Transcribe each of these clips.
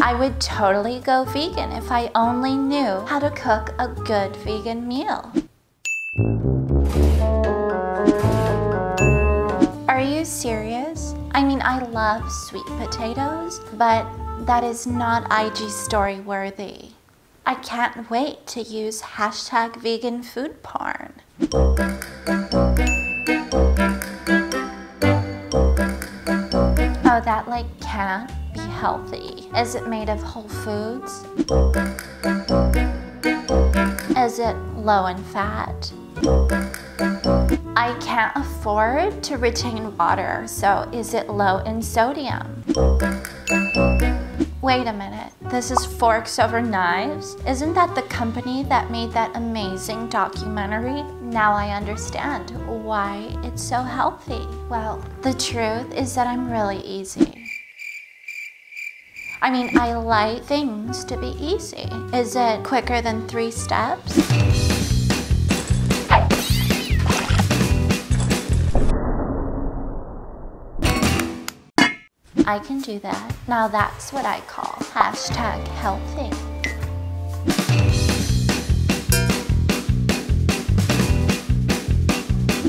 I would totally go vegan if I only knew how to cook a good vegan meal. Are you serious? I mean, I love sweet potatoes, but that is not IG story worthy. I can't wait to use hashtag vegan food porn. Oh, that like can't be healthy. Is it made of whole foods? Is it low in fat? I can't afford to retain water, so is it low in sodium? Wait a minute, this is Forks Over Knives? Isn't that the company that made that amazing documentary? Now I understand why it's so healthy. Well, the truth is that I'm really easy. I mean, I like things to be easy. Is it quicker than 3 steps? I can do that. Now that's what I call hashtag healthy.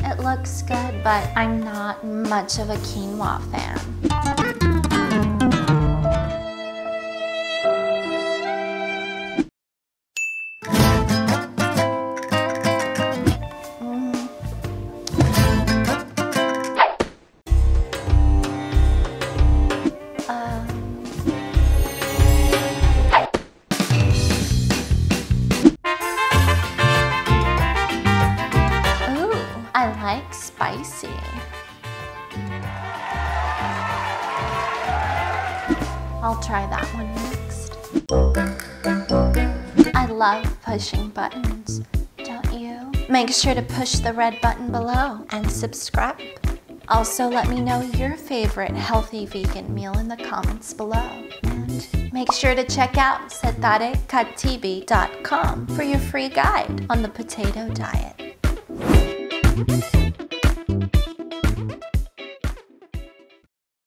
It looks good, but I'm not much of a quinoa fan. I like spicy. I'll try that one next. I love pushing buttons, don't you? Make sure to push the red button below and subscribe. Also, let me know your favorite healthy vegan meal in the comments below. And make sure to check out setarekatibi.com for your free guide on the potato diet.